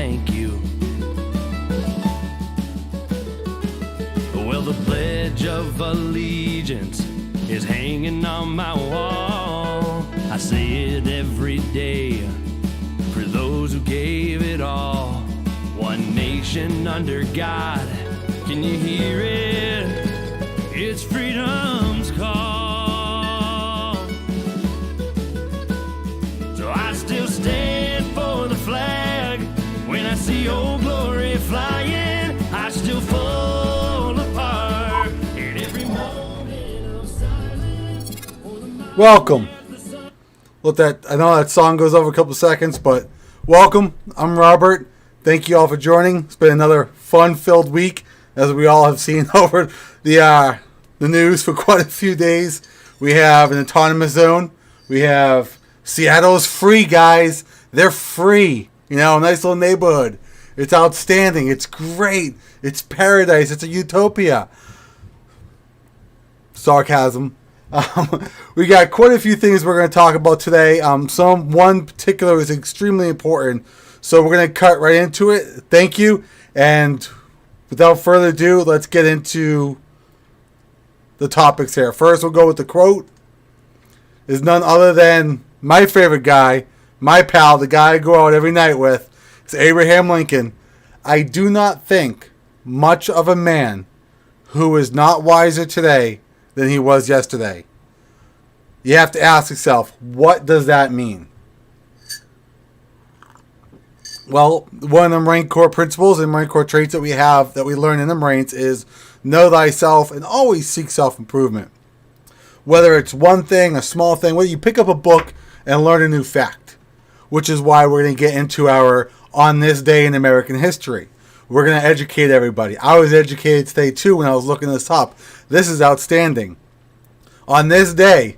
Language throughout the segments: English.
thank you. Well, the Pledge of Allegiance is hanging on my wall. I say it every day for those who gave it all. One nation under God, can you hear it? It's freedom's call. So I still stand for the flag. When I see old glory flying, I still fall apart in every moment of silence. Welcome. I know that song goes over a couple seconds, but welcome. I'm Robert. Thank you all for joining. It's been another fun-filled week, as we all have seen over the news for quite a few days. We have an autonomous zone. We have Seattle's free, guys. They're free. You know, nice little neighborhood. It's outstanding. It's great. It's paradise. It's a utopia. Sarcasm. We got quite a few things we're going to talk about today. One particular is extremely important, so we're going to cut right into it. Thank you. And without further ado, let's get into the topics here. First, we'll go with the quote. Is none other than my favorite guy, my pal, the guy I go out every night with. It's Abraham Lincoln. I do not think much of a man who is not wiser today than he was yesterday. You have to ask yourself, what does that mean? Well, one of the Marine Corps principles and Marine Corps traits that we have, that we learn in the Marines, is know thyself and always seek self-improvement. Whether it's one thing, a small thing, whether you pick up a book and learn a new fact, which is why we're going to get into our On This Day in American History. We're going to educate everybody. I was educated today, too, when I was looking this up. This is outstanding. On this day,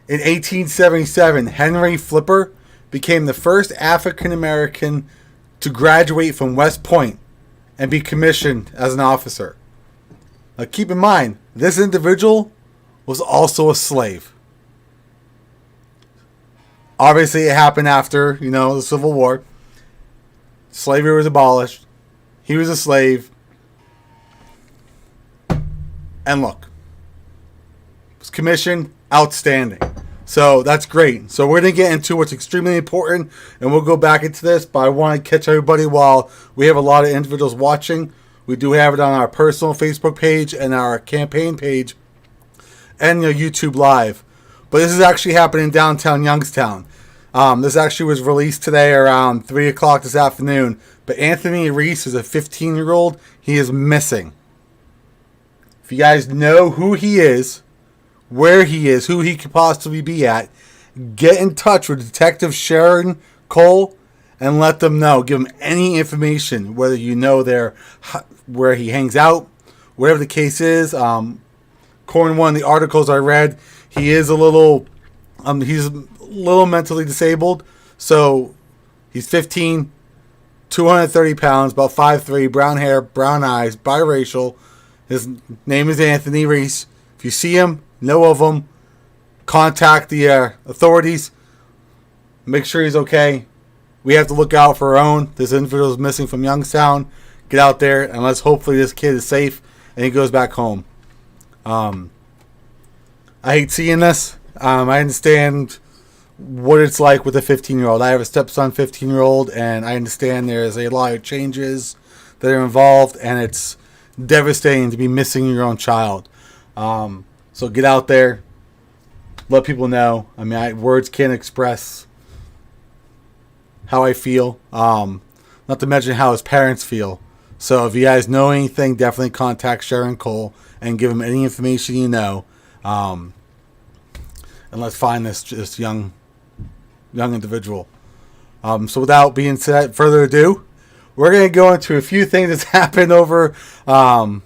in 1877, Henry Flipper became the first African American to graduate from West Point and be commissioned as an officer. Now keep in mind, this individual was also a slave. Obviously, it happened after, the Civil War. Slavery was abolished. He was a slave. And look, was commissioned, outstanding. So that's great. So we're going to get into what's extremely important, and we'll go back into this, but I want to catch everybody while we have a lot of individuals watching. We do have it on our personal Facebook page and our campaign page and YouTube Live. But this is actually happening in downtown Youngstown. This actually was released today around 3 o'clock this afternoon. But Anthony Reese is a 15-year-old. He is missing. If you guys know who he is, where he is, who he could possibly be at, get in touch with Detective Sharon Cole and let them know. Give them any information, whether you know where he hangs out, whatever the case is. According to one of the articles I read, he is a little mentally disabled. So he's 15, 230 pounds, about 5'3", brown hair, brown eyes, biracial. His name is Anthony Reese. If you see him, know of him, contact the authorities. Make sure he's okay. We have to look out for our own. This individual is missing from Youngstown. Get out there, and let's hopefully this kid is safe and he goes back home. I hate seeing this. I understand what it's like with a 15-year-old. I have a stepson, 15-year-old, and I understand there's a lot of changes that are involved, and it's devastating to be missing your own child. So get out there, let people know. I mean, words can't express how I feel, not to mention how his parents feel. So if you guys know anything, definitely contact Sharon Cole and give him any information you know. And let's find this young individual. So without being said, further ado, we're going to go into a few things that's happened over the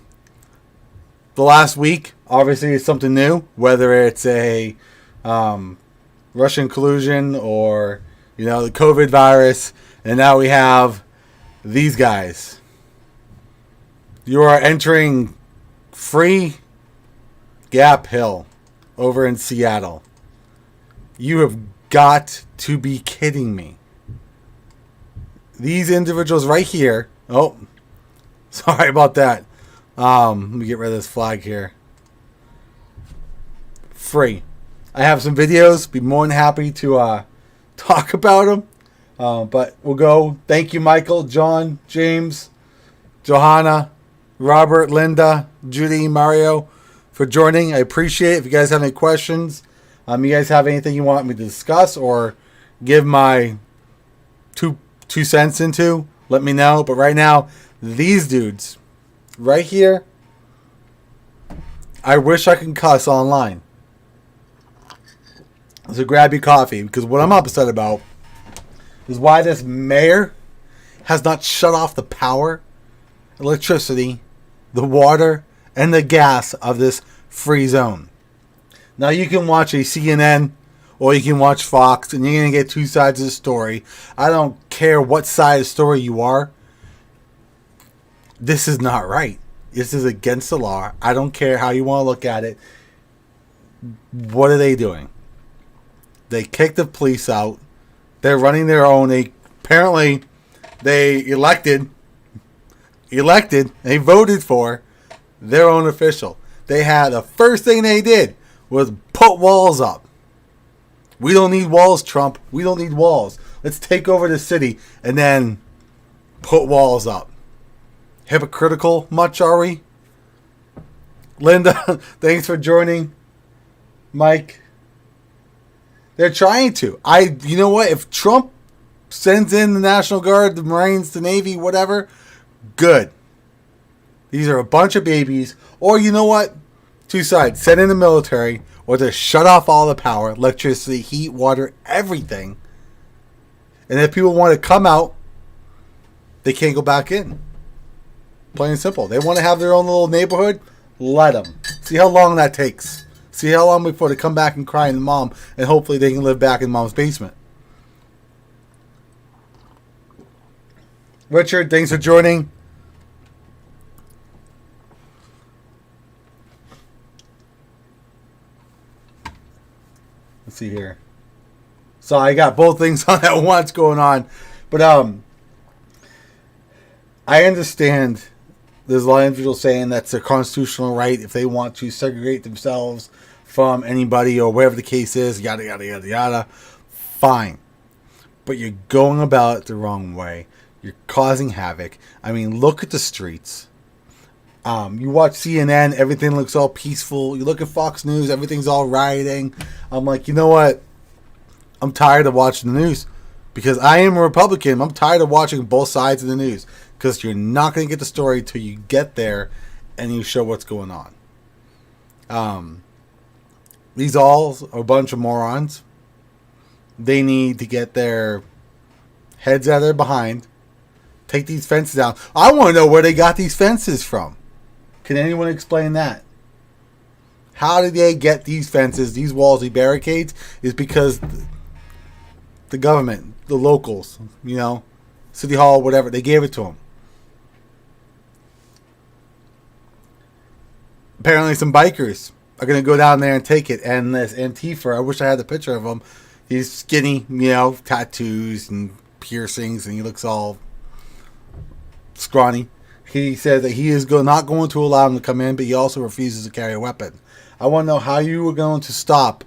last week. Obviously, it's something new, whether it's a Russian collusion or, the COVID virus. And now we have these guys. You are entering Free Gap Hill over in Seattle. You have got to be kidding me. these individuals right here. Oh, sorry about that. Let me get rid of this flag here. Free. I have some videos. Be more than happy to talk about them. But we'll go. Thank you, Michael, John, James, Johanna, Robert, Linda, Judy, Mario, for joining. I appreciate it. If you guys have any questions, you guys have anything you want me to discuss or give my two cents into, let me know. But right now, these dudes right here, I wish I could cuss online. So grab your coffee, because what I'm upset about is why this mayor has not shut off the power, electricity, the water, and the gas of this free zone. Now you can watch a CNN or you can watch Fox and you're going to get two sides of the story. I don't care what side of the story you are. This is not right. This is against the law. I don't care how you want to look at it. What are they doing? They kicked the police out. They're running their own. Apparently they elected, they voted for their own official. They had the first thing they did was put walls up. We don't need walls, Trump. We don't need walls. Let's take over the city and then put walls up. Hypocritical much, are we? Linda, thanks for joining. Mike. They're trying to. You know what? If Trump sends in the National Guard, the Marines, the Navy, whatever, good. These are a bunch of babies. Or you know what? Two sides. Send in the military or just shut off all the power, electricity, heat, water, everything. And if people want to come out, they can't go back in. Plain and simple. They want to have their own little neighborhood? Let them. See how long that takes. See how long before they come back and cry in the mom, and hopefully they can live back in mom's basement. Richard, thanks for joining. Let's see here. So I got both things on at once going on. But I understand there's a lot of individuals saying that's their constitutional right if they want to segregate themselves from anybody or whatever the case is, yada, yada, yada, yada. Fine. But you're going about it the wrong way. You're causing havoc. I mean, look at the streets. You watch CNN, everything looks all peaceful. You look at Fox News, everything's all rioting. I'm like, you know what? I'm tired of watching the news. Because I am a Republican. I'm tired of watching both sides of the news. Because you're not going to get the story till you get there and you show what's going on. These all are a bunch of morons. They need to get their heads out of their behind. Take these fences down. I want to know where they got these fences from. Can anyone explain that? How did they get these fences, these walls, these barricades? Is because the government, the locals, City Hall, whatever, they gave it to them. Apparently some bikers are going to go down there and take it. And this Antifa, I wish I had the picture of him. He's skinny, tattoos and piercings, and he looks all scrawny. He said that he is not going to allow him to come in, but he also refuses to carry a weapon. I want to know how you were going to stop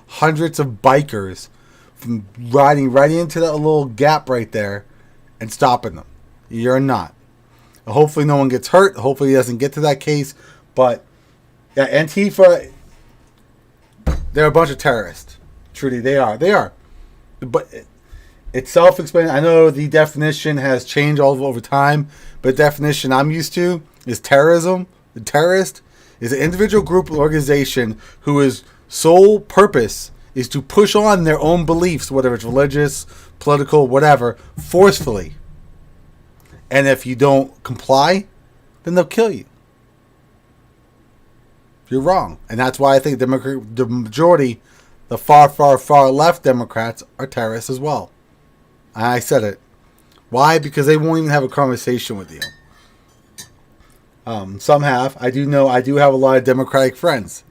hundreds of bikers from riding right into that little gap right there and stopping them. You're not. Hopefully no one gets hurt. Hopefully he doesn't get to that case. But yeah, Antifa, they're a bunch of terrorists. Truly, they are. They are. But it's self-explanatory. I know the definition has changed all over time, but the definition I'm used to is terrorism. The terrorist is an individual, group, or organization whose sole purpose is to push on their own beliefs, whether it's religious, political, whatever, forcefully. And if you don't comply, then they'll kill you. You're wrong. And that's why I think the majority, the far, far, far left Democrats are terrorists as well. I said it. Why? Because they won't even have a conversation with you. Some have. I do have a lot of Democratic friends.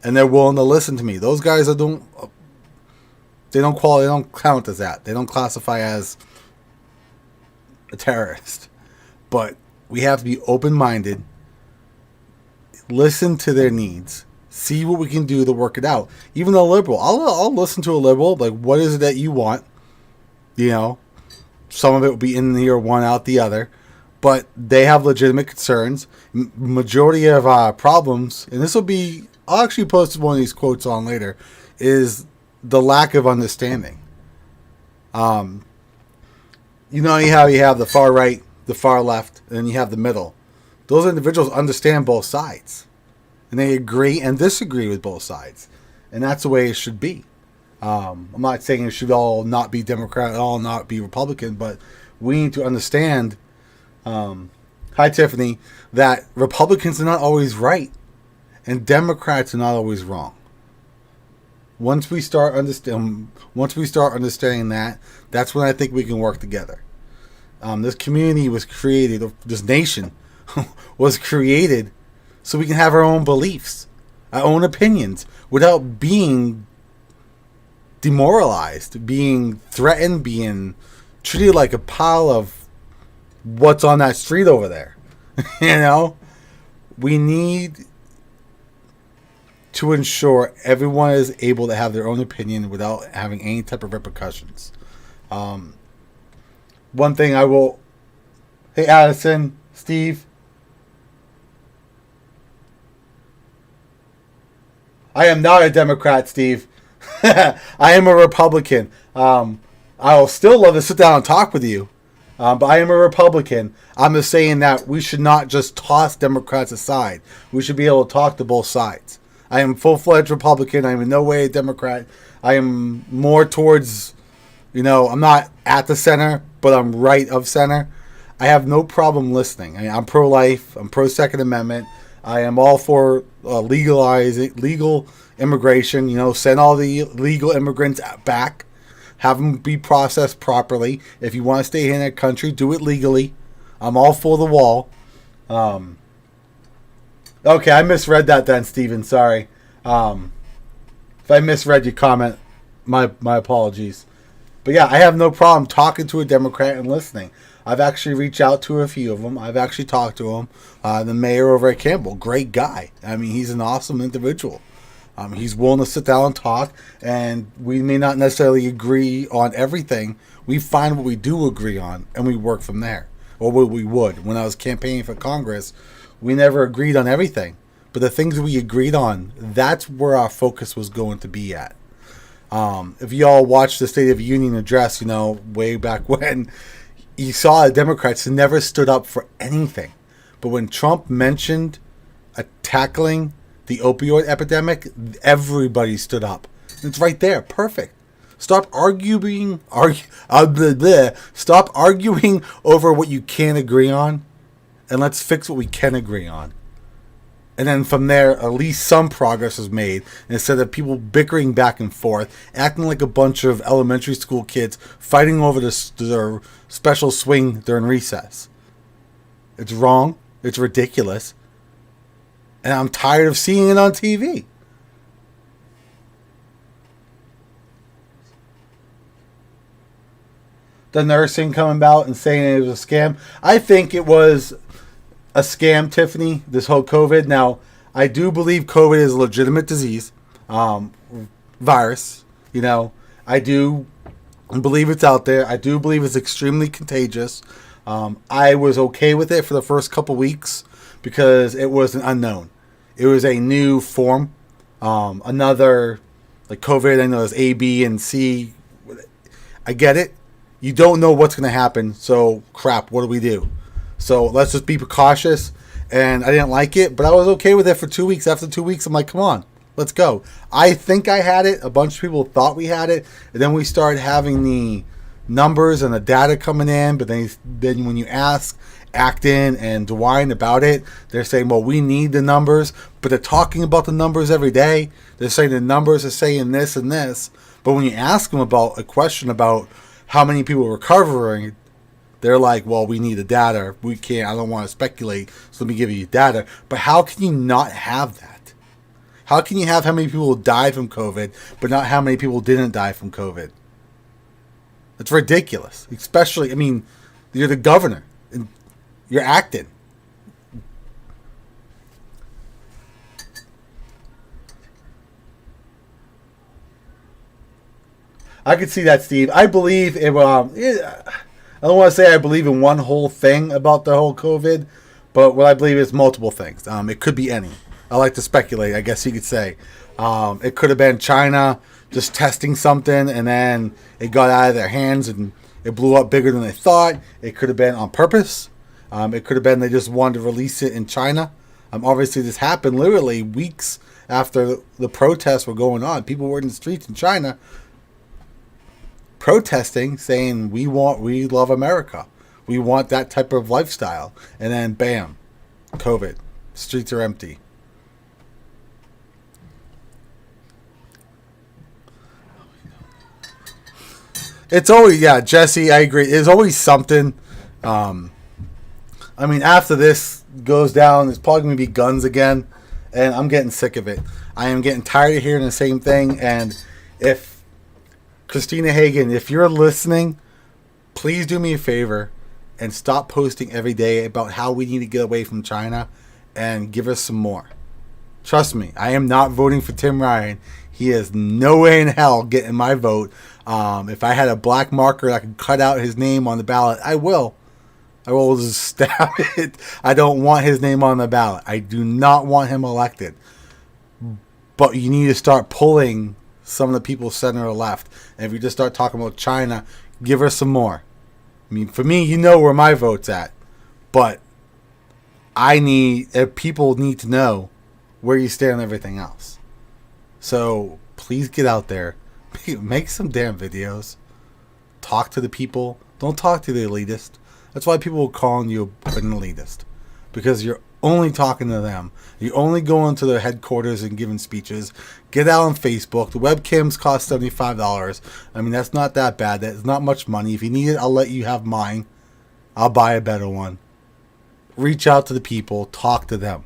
And they're willing to listen to me. Those guys don't count as that. They don't classify as a terrorist. But we have to be open-minded, listen to their needs, see what we can do to work it out. Even a liberal, I'll listen to a liberal. Like, what is it that you want? You know, some of it will be in the ear one, out the other. But they have legitimate concerns. Majority of problems, and this will be, I'll actually post one of these quotes on later, is the lack of understanding. You know how you have the far right, the far left, and then you have the middle. Those individuals understand both sides. And they agree and disagree with both sides. And that's the way it should be. I'm not saying it should all not be Democrat, all not be Republican, but we need to understand, hi Tiffany, that Republicans are not always right and Democrats are not always wrong. Once we start understanding that, that's when I think we can work together. This community was created, this nation was created so we can have our own beliefs, our own opinions, without being demoralized, being threatened, being treated like a pile of what's on that street over there. You know? We need to ensure everyone is able to have their own opinion without having any type of repercussions. One thing I will... Hey, Addison, Steve. I am not a Democrat, Steve. I am a Republican. I'll still love to sit down and talk with you. But I am a Republican. I'm just saying that we should not just toss Democrats aside. We should be able to talk to both sides. I am full-fledged Republican. I am in no way a Democrat. I am more towards, I'm not at the center, but I'm right of center. I have no problem listening. I'm pro-life. I'm pro-Second Amendment. I am all for legal immigration. Send all the legal immigrants back. Have them be processed properly. If you want to stay in that country, do it legally. I'm all for the wall. Okay, I misread that then, Steven. Sorry. If I misread your comment, my apologies. But yeah, I have no problem talking to a Democrat and listening. I've actually reached out to a few of them. I've actually talked to him. The mayor over at Campbell, great guy. I mean, he's an awesome individual. He's willing to sit down and talk, and we may not necessarily agree on everything. We find what we do agree on, and we work from there. Or what we would. When I was campaigning for Congress, we never agreed on everything. But the things we agreed on, that's where our focus was going to be at. If you all watched the State of the Union address, way back when, you saw the Democrats never stood up for anything. But when Trump mentioned tackling the opioid epidemic, everybody stood up. It's right there. Perfect. Stop arguing over what you can't agree on, and let's fix what we can agree on. And then from there, at least some progress is made. Instead of people bickering back and forth, acting like a bunch of elementary school kids fighting over their special swing during recess. It's wrong. It's ridiculous. And I'm tired of seeing it on TV. The nursing coming out and saying it was a scam. I think it was a scam, Tiffany, this whole COVID. Now, I do believe COVID is a legitimate disease, virus. I do believe it's out there. I do believe it's extremely contagious. I was okay with it for the first couple weeks because it was an unknown. It was a new form. Another, like COVID, I know there's A, B, and C. I get it. You don't know what's going to happen, so crap, what do we do? So let's just be precautious. And I didn't like it, but I was okay with it for 2 weeks. After 2 weeks, I'm like, come on, let's go. I think I had it. A bunch of people thought we had it. And then we started having the numbers and the data coming in. But then when you ask Acton and DeWine about it, they're saying, well, we need the numbers. But they're talking about the numbers every day. They're saying the numbers are saying this and this. But when you ask them about a question about how many people are recovering, they're like, well, we need the data. We can't. I don't want to speculate, so let me give you data. But how can you not have that? How can you have how many people died from COVID, but not how many people didn't die from COVID? It's ridiculous. Especially, You're the governor. And you're acting. I could see that, Steve. I believe in. I don't want to say I believe in one whole thing about the whole COVID, but what I believe is multiple things. It could be any. I like to speculate, I guess you could say. It could have been China just testing something, and then it got out of their hands and it blew up bigger than they thought. It could have been on purpose. It could have been they just wanted to release it in China. Obviously, this happened literally weeks after the protests were going on. People were in the streets in China protesting, saying, we love America. We want that type of lifestyle. And then, bam, COVID. Streets are empty. It's always, yeah, Jesse, I agree. There's always something. I mean, after this goes down, it's probably going to be guns again. And I'm getting sick of it. I am getting tired of hearing the same thing. And if Christina Hagen, if you're listening, please do me a favor and stop posting every day about how we need to get away from China and give us some more. Trust me, I am not voting for Tim Ryan. He is no way in hell getting my vote. If I had a black marker I could cut out his name on the ballot, I will. I will just stab it. I don't want his name on the ballot. I do not want him elected. But you need to start pulling some of the people center or left. And if you just start talking about China, give her some more. I mean, for me, you know where my vote's at. But people need to know where you stand on everything else. So please get out there. Make some damn videos. Talk to the people. Don't talk to the elitist. That's why people are calling you an elitist. Because you're only talking to them. You're only going to their headquarters and giving speeches. Get out on Facebook. The webcams cost $75. I mean, that's not that bad. That's not much money. If you need it, I'll let you have mine. I'll buy a better one. Reach out to the people. Talk to them.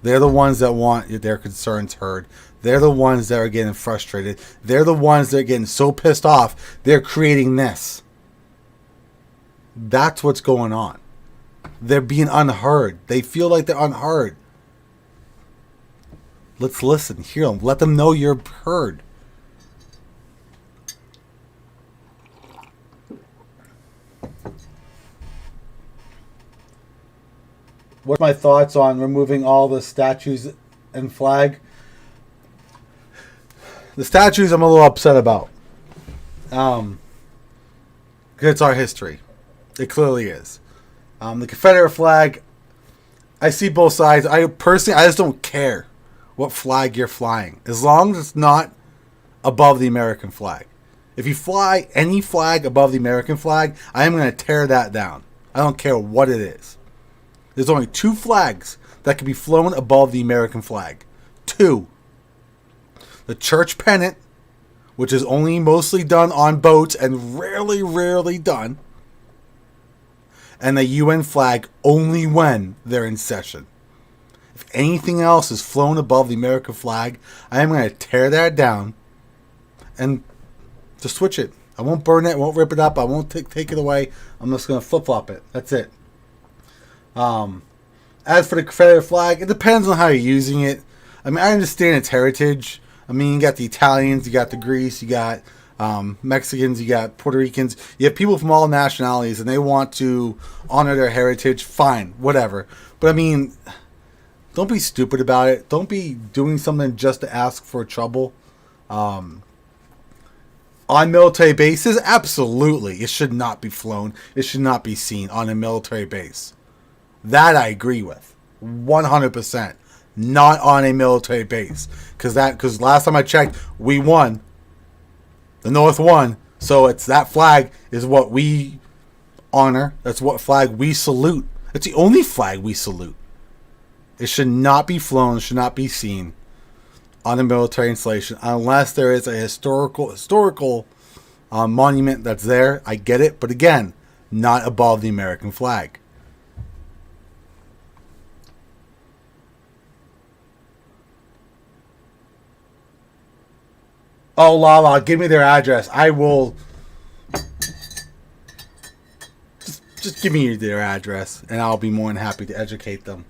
They're the ones that want their concerns heard. They're the ones that are getting frustrated. They're the ones that are getting so pissed off, they're creating this. That's what's going on. They're being unheard. They feel like they're unheard. Let's listen. Hear them. Let them know you're heard. What's my thoughts on removing all the statues and flag? The statues I'm a little upset about. Because it's our history. It clearly is. The Confederate flag, I see both sides. I just don't care what flag you're flying. As long as it's not above the American flag. If you fly any flag above the American flag, I am going to tear that down. I don't care what it is. There's only 2 flags that can be flown above the American flag. 2. The church pennant, which is only mostly done on boats and rarely done. And the UN flag only when they're in session. If anything else is flown above the American flag, I am going to tear that down and just switch it. I won't burn it, I won't rip it up, I won't take it away. I'm just going to flip-flop it. That's it. As for the Confederate flag, it depends on how you're using it. I mean, I understand its heritage. I mean, you got the Italians, you got the Greece, you got Mexicans, you got Puerto Ricans. You have people from all nationalities, and they want to honor their heritage. Fine, whatever. But I mean, don't be stupid about it. Don't be doing something just to ask for trouble. On military bases, absolutely, it should not be flown. It should not be seen on a military base. That I agree with, 100%. Not on a military base, because last time I checked, we won. The North won, so it's that flag is what we honor. That's what flag we salute. It's the only flag we salute. It should not be flown. It should not be seen on a military installation unless there is a historical monument that's there. I get it, but again, not above the American flag. Oh, Lala, give me their address. I will. just give me their address, and I'll be more than happy to educate them.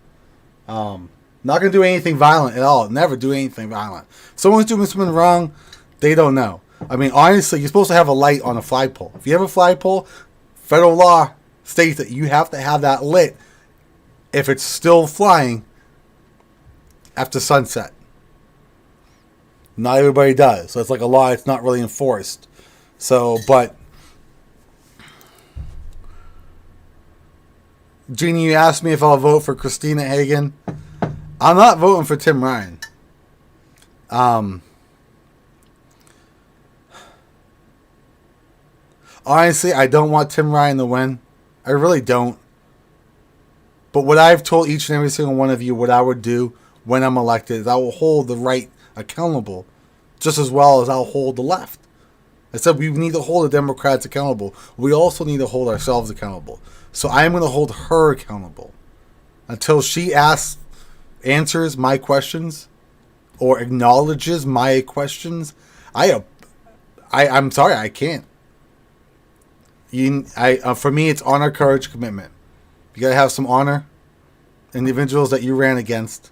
Not going to do anything violent at all. Never do anything violent. Someone's doing something wrong, they don't know. I mean, honestly, you're supposed to have a light on a flagpole. If you have a flagpole, federal law states that you have to have that lit if it's still flying after sunset. Not everybody does. So it's like a law, it's not really enforced. So, but Jeannie, you asked me if I'll vote for Christina Hagan. I'm not voting for Tim Ryan. Honestly, I don't want Tim Ryan to win. I really don't. But what I've told each and every single one of you, what I would do when I'm elected, is I will hold the right accountable just as well as I'll hold the left. I said we need to hold the Democrats accountable. We also need to hold ourselves accountable. So I am going to hold her accountable until she answers my questions or acknowledges my questions. I'm sorry, I can't. For me, it's honor, courage, commitment. You gotta have some honor. Individuals that you ran against,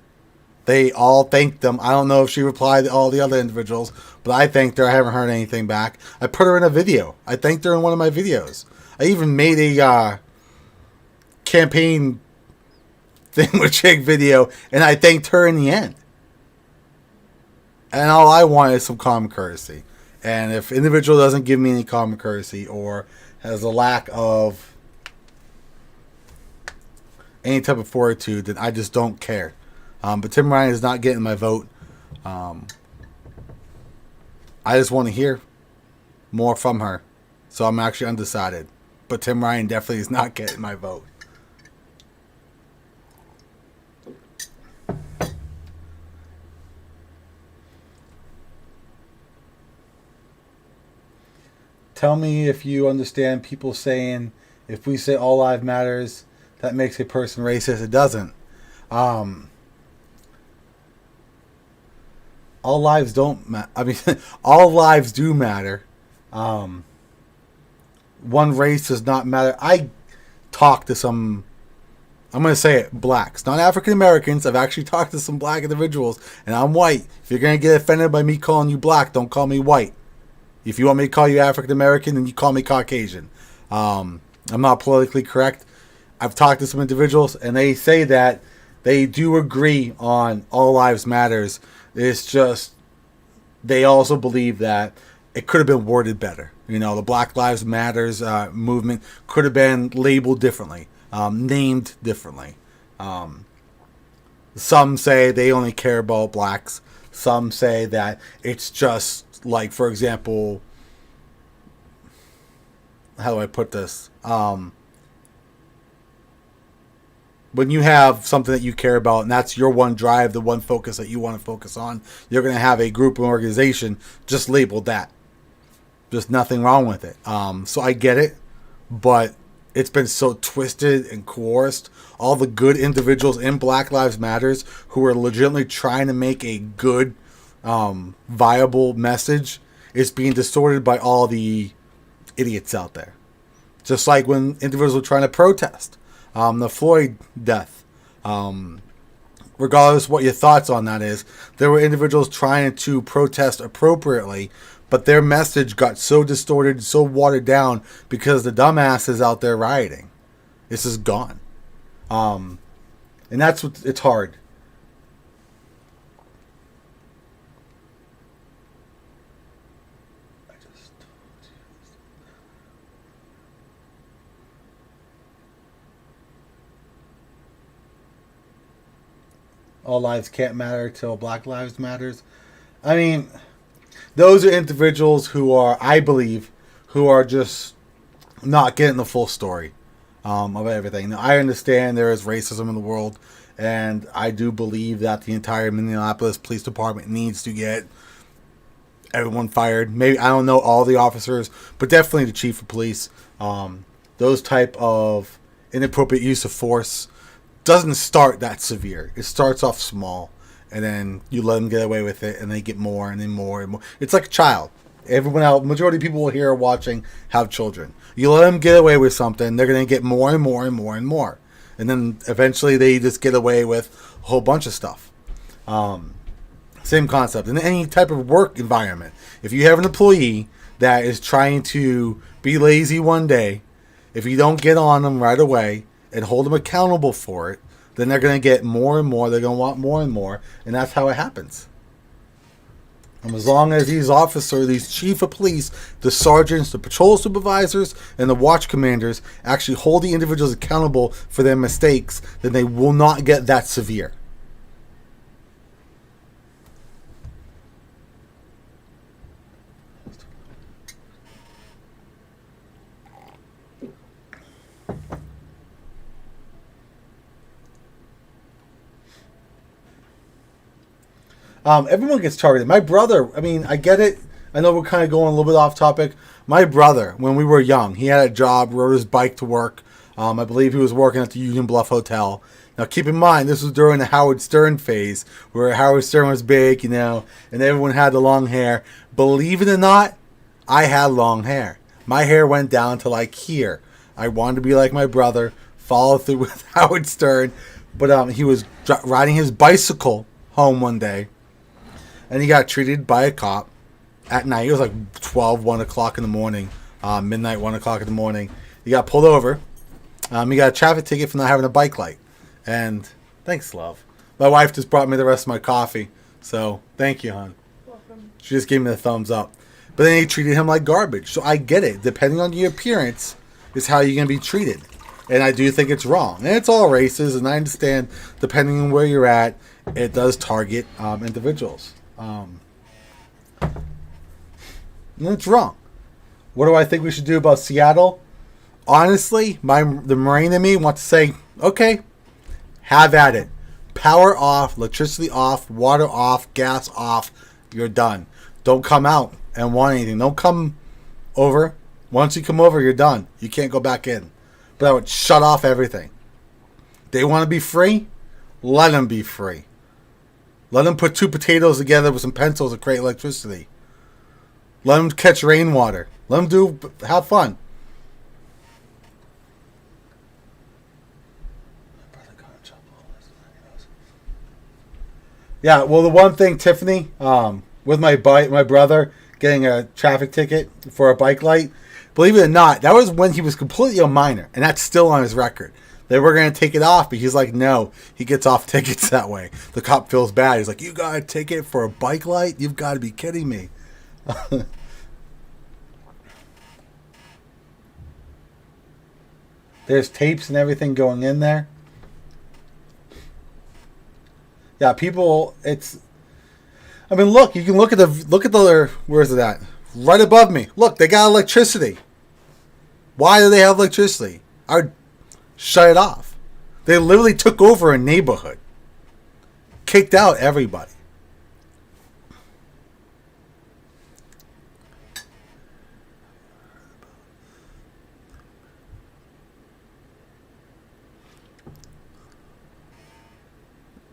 they all thanked them. I don't know if she replied to all the other individuals, but I thanked her. I haven't heard anything back. I put her in a video. I thanked her in one of my videos. I even made a campaign thingamajig video, and I thanked her in the end. And all I want is some common courtesy. And if individual doesn't give me any common courtesy or has a lack of any type of fortitude, then I just don't care. But Tim Ryan is not getting my vote. I just want to hear more from her. So I'm actually undecided. But Tim Ryan definitely is not getting my vote. Tell me if you understand people saying, if we say all lives matters, that makes a person racist. It doesn't. All lives don't matter. I mean, all lives do matter. One race does not matter. I talked to some, I'm going to say it, blacks, not African Americans. I've actually talked to some black individuals, and I'm white. If you're going to get offended by me calling you black, don't call me white. If you want me to call you African American, then you call me Caucasian. I'm not politically correct. I've talked to some individuals, and they say that they do agree on all lives matters. It's just they also believe that it could have been worded better. You know, the Black Lives Matters movement could have been labeled differently, named differently. Some say they only care about blacks. Some say that it's just like, for example, how do I put this? When you have something that you care about and that's your one drive, the one focus that you want to focus on, you're going to have a group or organization just labeled that. There's nothing wrong with it. So I get it, but it's been so twisted and coerced. All the good individuals in Black Lives Matters who are legitimately trying to make a good, viable message is being distorted by all the idiots out there. Just like when individuals were trying to protest the Floyd death. Regardless of what your thoughts on that is, there were individuals trying to protest appropriately, but their message got so distorted, so watered down because the dumbasses out there rioting. This is gone. And that's what it's hard. All lives can't matter till Black Lives Matters. I mean, those are individuals who are, I believe, who are just not getting the full story of everything. Now, I understand there is racism in the world, and I do believe that the entire Minneapolis Police Department needs to get everyone fired. Maybe, I don't know all the officers, but definitely the chief of police. Those type of inappropriate use of force doesn't start that severe. It starts off small, and then you let them get away with it, and they get more and then more and more. It's like a child. everyone else, majority of people here watching have children. You let them get away with something, they're going to get more and more and more and more. And then eventually they just get away with a whole bunch of stuff. Same concept. In any type of work environment, if you have an employee that is trying to be lazy one day, if you don't get on them right away and hold them accountable for it, then they're going to get more and more. They're going to want more and more. And that's how it happens. And as long as these officers, these chief of police, the sergeants, the patrol supervisors, and the watch commanders actually hold the individuals accountable for their mistakes, then they will not get that severe. Everyone gets targeted. My brother, I mean, I get it. I know we're kind of going a little bit off topic. My brother, when we were young, he had a job, rode his bike to work. I believe he was working at the Union Bluff Hotel. Now, keep in mind, this was during the Howard Stern phase, where Howard Stern was big, you know, and everyone had the long hair. Believe it or not, I had long hair. My hair went down to like here. I wanted to be like my brother, follow through with Howard Stern. But he was riding his bicycle home one day, and he got treated by a cop at night. It was like 1 o'clock in the morning, midnight, 1 o'clock in the morning. He got pulled over. He got a traffic ticket for not having a bike light. And thanks, love. My wife just brought me the rest of my coffee. So thank you, hon. Welcome. She just gave me the thumbs up. But then he treated him like garbage. So I get it. Depending on your appearance is how you're going to be treated. And I do think it's wrong. And it's all races. And I understand, depending on where you're at, it does target individuals. And it's wrong. What do I think we should do about Seattle? Honestly, the Marine in me wants to say, okay, have at it. Power off, electricity off, water off, gas off. You're done. Don't come out and want anything. Don't come over. Once you come over, you're done. You can't go back in. But I would shut off everything. They want to be free? Let them be free. Let them put 2 potatoes together with some pencils to create electricity. Let them catch rainwater. Let them have fun. Yeah, well, the one thing, Tiffany, with my brother getting a traffic ticket for a bike light, believe it or not, that was when he was completely a minor, and that's still on his record. They were going to take it off, but he's like, no, he gets off tickets that way. The cop feels bad. He's like, you got a ticket for a bike light? You've got to be kidding me. There's tapes and everything going in there. Yeah, people, it's, I mean, look, you can look at the, where is it at? Right above me. Look, they got electricity. Why do they have electricity? I would shut it off. They literally took over a neighborhood. Kicked out everybody.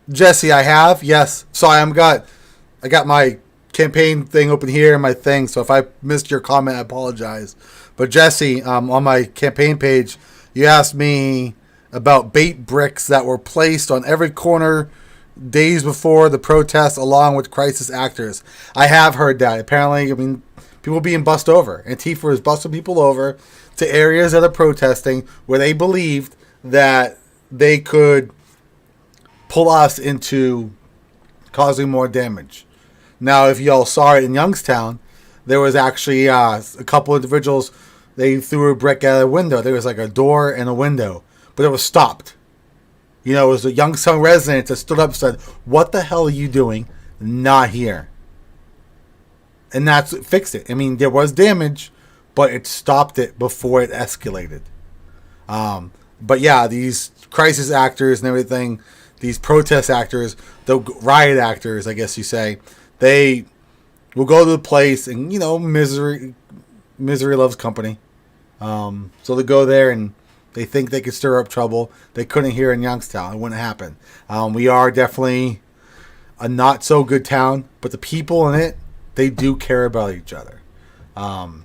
Jesse, I have, yes. Sorry, I got my campaign thing open here and my thing, so if I missed your comment, I apologize. But Jesse, on my campaign page, you asked me about bait bricks that were placed on every corner days before the protest along with crisis actors. I have heard that. Apparently, I mean, people being bussed over. Antifa is busting people over to areas that are protesting where they believed that they could pull us into causing more damage. Now, if y'all saw it in Youngstown, there was actually a couple individuals, they threw a brick at a window. There was like a door and a window, but it was stopped. You know, it was a Youngstown resident that stood up and said, what the hell are you doing? Not here. And that's what fixed it. I mean, there was damage, but it stopped it before it escalated. But yeah, these crisis actors and everything, these protest actors, the riot actors, I guess you say, they will go to the place and, you know, misery loves company. So they go there and they think they could stir up trouble. They couldn't here in Youngstown. It wouldn't happen. We are definitely a not so good town, but the people in it, they do care about each other. The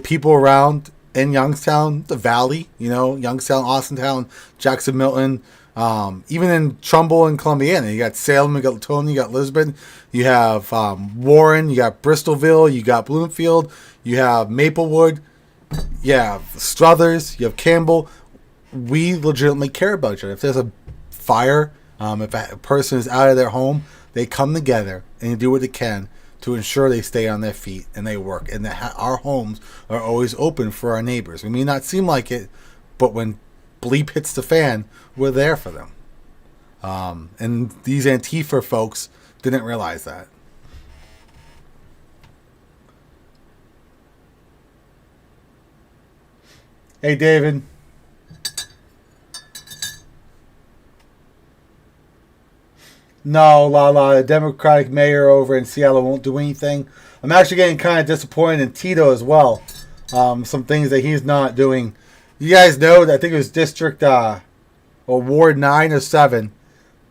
people around in Youngstown, the Valley, Youngstown, Austintown, Jackson, Milton, even in Trumbull and Columbiana. You got Salem, you got Latona, you got Lisbon, you have Warren, you got Bristolville, you got Bloomfield, you have Maplewood, you have Struthers, you have Campbell. We legitimately care about each other. If there's a fire, if a person is out of their home, they come together and do what they can to ensure they stay on their feet and they work, and that our homes are always open for our neighbors. We may not seem like it, but when bleep hits the fan, we're there for them. And these Antifa folks didn't realize that. Hey, David. No, Lala, the Democratic mayor over in Seattle won't do anything. I'm actually getting kind of disappointed in Tito as well. Some things that he's not doing. You guys know that I think it was District or Ward 9 or 7.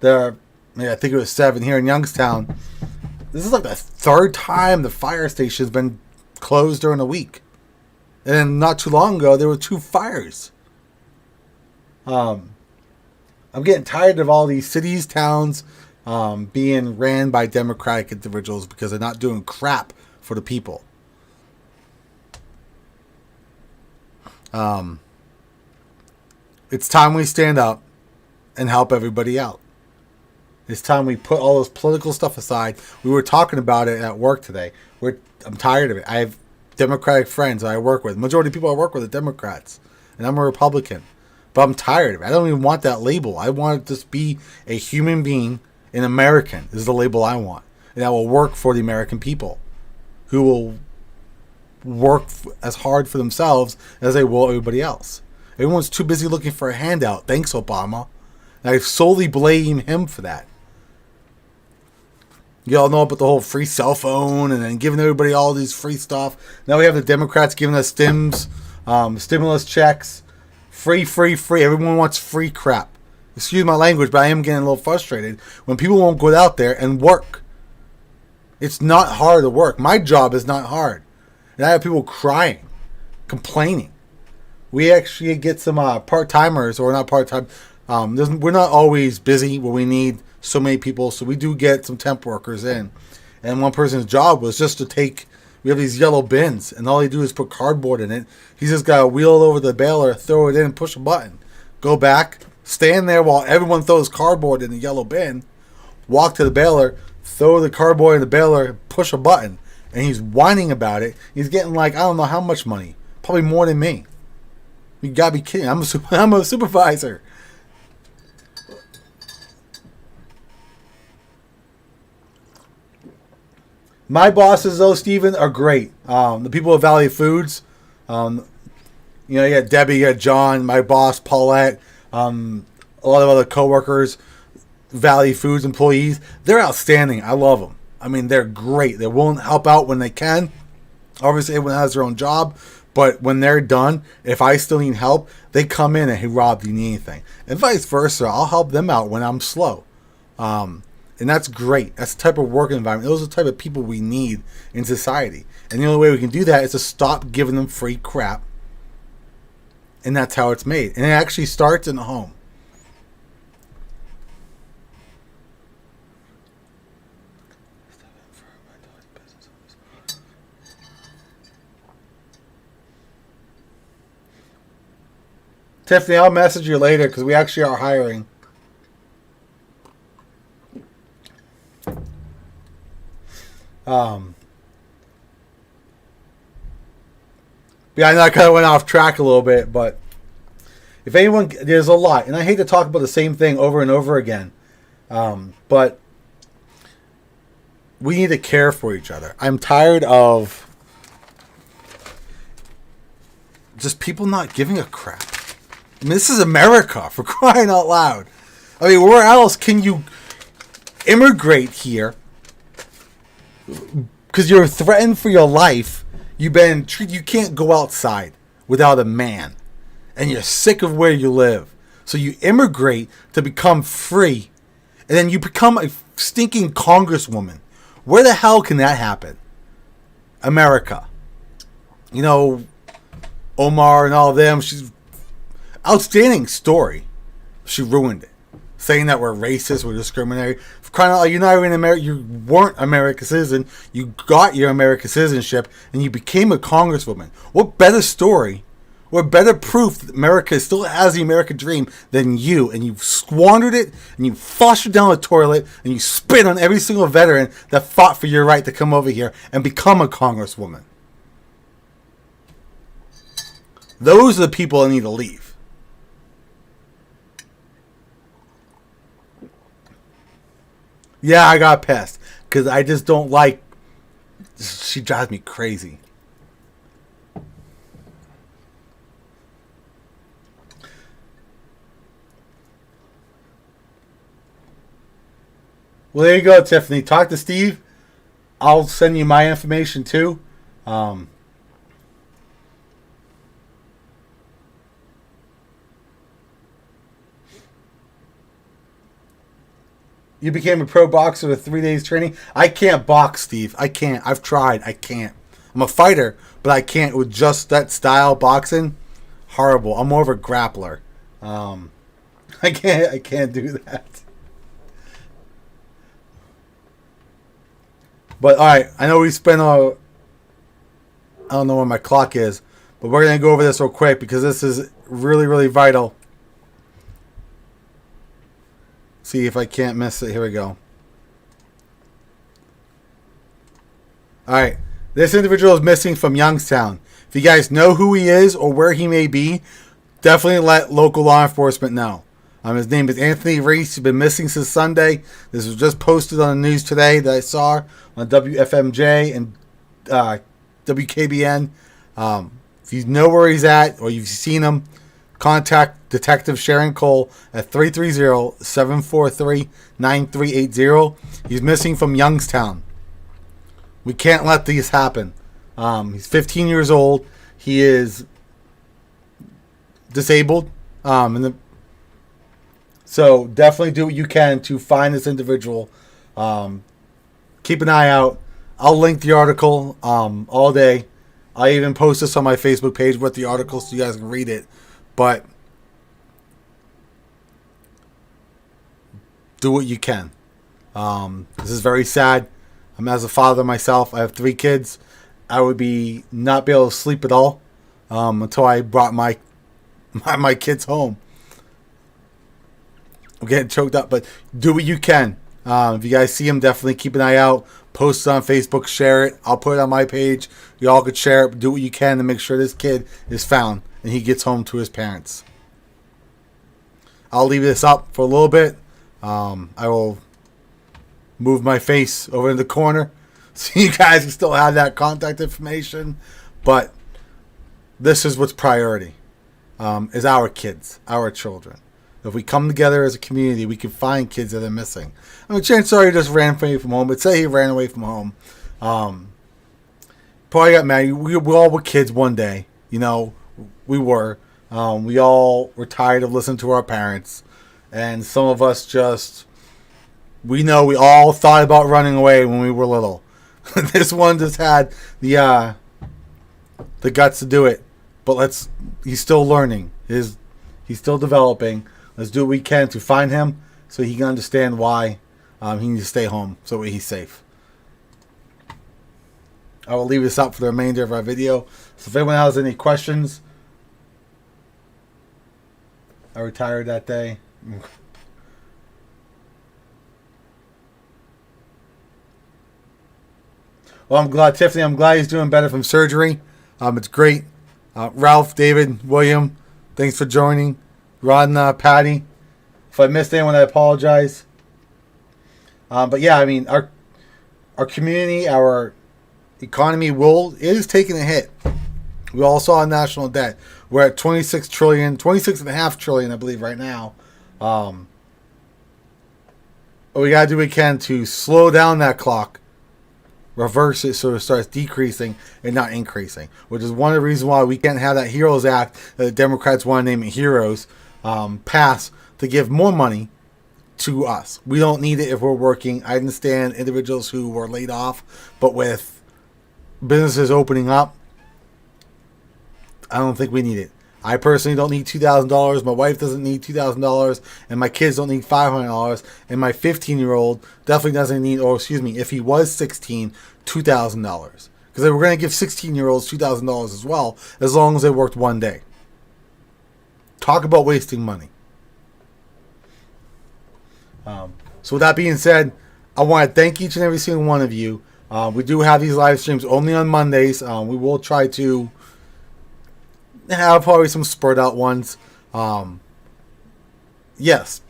I think it was 7 here in Youngstown. This is like the third time the fire station's been closed during a week. And not too long ago, there were 2 fires. I'm getting tired of all these cities, towns, being ran by Democratic individuals because they're not doing crap for the people. It's time we stand up and help everybody out. It's time we put all this political stuff aside. We were talking about it at work today. I'm tired of it. I have Democratic friends I work with. Majority of people I work with are Democrats, and I'm a Republican. But I'm tired of it. I don't even want that label. I want to just be a human being. An American is the label I want. And I will work for the American people, who will work as hard for themselves as they will everybody else. Everyone's too busy looking for a handout. Thanks, Obama. And I solely blame him for that. You all know about the whole free cell phone and then giving everybody all these free stuff. Now we have the Democrats giving us stimulus checks. Free. Everyone wants free crap. Excuse my language, but I am getting a little frustrated when people won't go out there and work. It's not hard to work. My job is not hard. And I have people crying, complaining. We actually get some part-timers, or not part-time. We're not always busy when we need so many people, so we do get some temp workers in. And one person's job was just to we have these yellow bins, and all they do is put cardboard in it. He's just got to wheel it over the baler, throw it in, push a button. Go back, stand there while everyone throws cardboard in the yellow bin, walk to the baler, throw the cardboard in the baler, push a button. And he's whining about it. He's getting I don't know how much money. Probably more than me. You gotta be kidding. I'm a supervisor. My bosses, though, Steven, are great. The people at Valley Foods, you got Debbie, you got John, my boss, Paulette, a lot of other coworkers, Valley Foods employees. They're outstanding. I love them. I mean, they're great. They're willing to help out when they can. Obviously, everyone has their own job. But when they're done, if I still need help, they come in and, hey, Rob, do you need anything? And vice versa. I'll help them out when I'm slow. And that's great. That's the type of work environment. Those are the type of people we need in society. And the only way we can do that is to stop giving them free crap. And that's how it's made. And it actually starts in the home. Tiffany, I'll message you later because we actually are hiring. Yeah, I know I kind of went off track a little bit, but if anyone, there's a lot, and I hate to talk about the same thing over and over again, but we need to care for each other. I'm tired of just people not giving a crap. I mean, this is America, for crying out loud. I mean, where else can you immigrate here? Because you're threatened for your life. You can't go outside without a man. And you're sick of where you live. So you immigrate to become free. And then you become a stinking congresswoman. Where the hell can that happen? America. You know, Omar and all of them. She's outstanding story. She ruined it, saying that we're racist, we're discriminatory. Crying out, you're not even American. You weren't American citizen. You got your American citizenship, and you became a congresswoman. What better story? What better proof that America still has the American dream than you? And you've squandered it, and you flushed it down the toilet, and you spit on every single veteran that fought for your right to come over here and become a congresswoman. Those are the people that need to leave. Yeah, I got pissed because I just don't like. She drives me crazy. Well, there you go, Tiffany. Talk to Steve. I'll send you my information too. You became a pro boxer with 3 days training. I can't box, Steve. I can't. I've tried. I can't. I'm a fighter, but I can't with just that style boxing. Horrible. I'm more of a grappler. I can't do that. But all right, I know we spent I don't know what my clock is, but we're gonna go over this real quick because this is really, really vital. See if I can't miss it. Here we go. Alright. This individual is missing from Youngstown. If you guys know who he is or where he may be, definitely let local law enforcement know. His name is Anthony Reese. He's been missing since Sunday. This was just posted on the news today that I saw on WFMJ and WKBN. If you know where he's at or you've seen him, contact Detective Sharon Cole at 330-743-9380. He's missing from Youngstown. We can't let these happen. He's 15 years old. He is disabled. So definitely do what you can to find this individual. Keep an eye out. I'll link the article all day. I even post this on my Facebook page with the article so you guys can read it. But do what you can. This is very sad. As a father myself, I have 3 kids. I would not be able to sleep at all until I brought my kids home. I'm getting choked up, but do what you can. If you guys see him, definitely keep an eye out. Post it on Facebook, share it. I'll put it on my page. You all could share it. Do what you can to make sure this kid is found and he gets home to his parents. I'll leave this up for a little bit. I will move my face over in the corner so you guys can still have that contact information. But this is what's priority, is our kids, our children. If we come together as a community, we can find kids that are missing. Chances are he just ran away from home, but say he ran away from home. Probably got mad. We all were kids one day. We were. We all were tired of listening to our parents. And some of us we all thought about running away when we were little. This one just had the guts to do it. But he's still learning. He's still developing. Let's do what we can to find him so he can understand why he needs to stay home so he's safe. I will leave this up for the remainder of our video. So if anyone has any questions, I retired that day. Well, I'm glad, Tiffany. I'm glad he's doing better from surgery. It's great. Ralph, David, William, thanks for joining. Rod and Patty. If I missed anyone, I apologize. But yeah, our community, our economy is taking a hit. We all saw national debt. We're at 26.5 trillion, I believe, right now. We got to do what we can to slow down that clock, reverse it so it starts decreasing and not increasing, which is one of the reasons why we can't have that HEROES Act that the Democrats want to name it HEROES pass to give more money to us. We don't need it if we're working. I understand individuals who were laid off, but with businesses opening up, I don't think we need it. I personally don't need $2,000. My wife doesn't need $2,000, and my kids don't need $500. And my 15-year-old definitely doesn't need, or excuse me, if he was 16, $2,000. Because they were going to give 16-year-olds $2,000 as well, as long as they worked one day. Talk about wasting money. So with that being said, I want to thank each and every single one of you. We do have these live streams only on Mondays. We will try to have probably some spread out ones. Yes,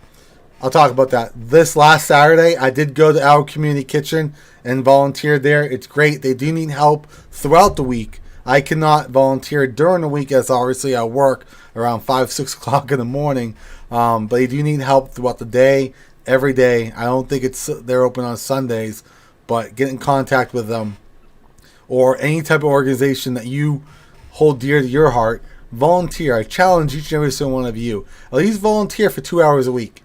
I'll talk about that. This last Saturday, I did go to our community kitchen and volunteer there. It's great. They do need help throughout the week. I cannot volunteer during the week as obviously I work around 5, 6 o'clock in the morning. But they do need help throughout the day, every day. I don't think they're open on Sundays, but get in contact with them or any type of organization that you hold dear to your heart. Volunteer. I challenge each and every single one of you. At least volunteer for 2 hours a week.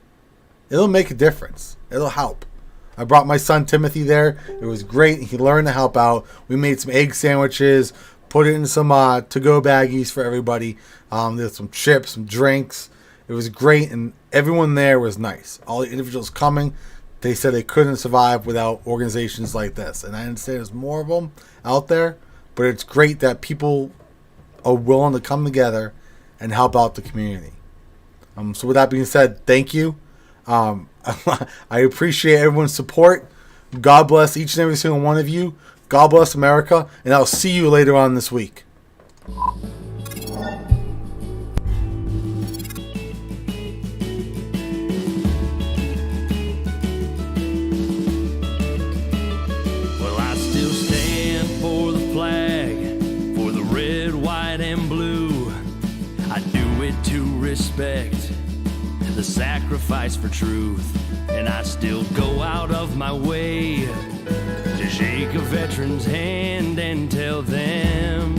It'll make a difference. It'll help. I brought my son Timothy there. It was great. He learned to help out. We made some egg sandwiches, put it in some to-go baggies for everybody. There's some chips, some drinks. It was great, and everyone there was nice. All the individuals coming, they said they couldn't survive without organizations like this. And I understand there's more of them out there, but it's great that people are willing to come together and help out the community. So with that being said, thank you. I appreciate everyone's support. God bless each and every single one of you. God bless America, and I'll see you later on this week. Well, I still stand for the flag, for the red, white, and blue. I do it to respect the sacrifice for truth, and I still go out of my way to shake a veteran's hand and tell them